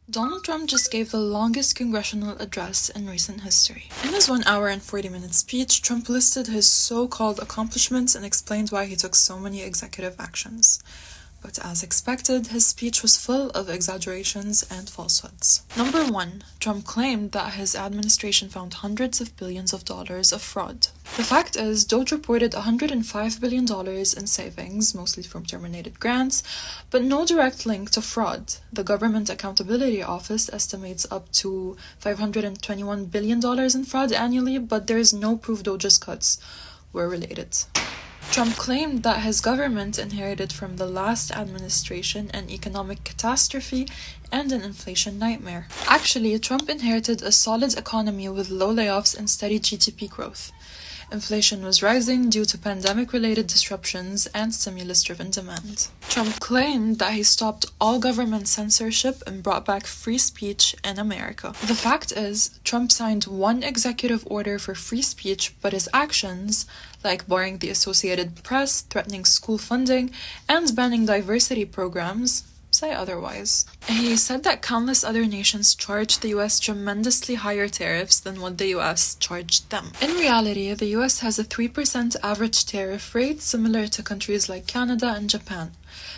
Donald Trump just gave the longest congressional address in recent history. In his 1 hour and 40-minute speech, Trump listed his so-called accomplishments and explained why he took so many executive actions. But as expected, his speech was full of exaggerations and falsehoods. Number 1. Trump claimed that his administration found hundreds of billions of dollars of fraud. The fact is, Doge reported $105 billion in savings, mostly from terminated grants, but no direct link to fraud. The Government Accountability Office estimates up to $521 billion in fraud annually, but there is no proof Doge's cuts were related. Trump claimed that his government inherited from the last administration an economic catastrophe and an inflation nightmare. Actually, Trump inherited a solid economy with low layoffs and steady GDP growth. Inflation was rising due to pandemic-related disruptions and stimulus-driven demand. Trump claimed that he stopped all government censorship and brought back free speech in America. The fact is, Trump signed one executive order for free speech, but his actions, like barring the Associated Press, threatening school funding, and banning diversity programs, say otherwise. He said that countless other nations charged the US tremendously higher tariffs than what the US charged them. In reality, the US has a 3% average tariff rate, similar to countries like Canada and Japan.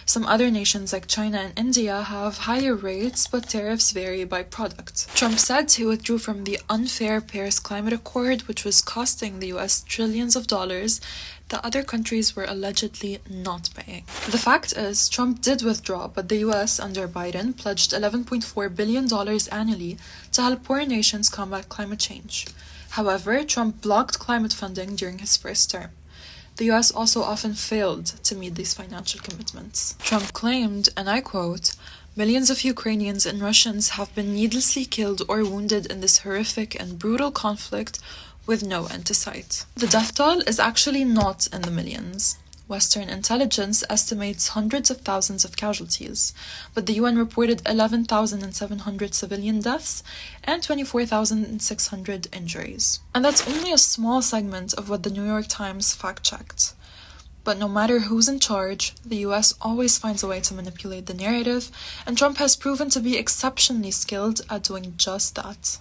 Some other nations like China and India have higher rates, but tariffs vary by product. Trump said he withdrew from the unfair Paris Climate Accord, which was costing the US trillions of dollars that other countries were allegedly not paying. The fact is, Trump did withdraw, but the US, under Biden, pledged $11.4 billion annually to help poor nations combat climate change. However, Trump blocked climate funding during his first term. The US also often failed to meet these financial commitments. Trump claimed, and I quote, "Millions of Ukrainians and Russians have been needlessly killed or wounded in this horrific and brutal conflict with no end to sight." The death toll is actually not in the millions. Western intelligence estimates hundreds of thousands of casualties, but the UN reported 11,700 civilian deaths and 24,600 injuries. And that's only a small segment of what the New York Times fact-checked. But no matter who's in charge, the US always finds a way to manipulate the narrative, and Trump has proven to be exceptionally skilled at doing just that.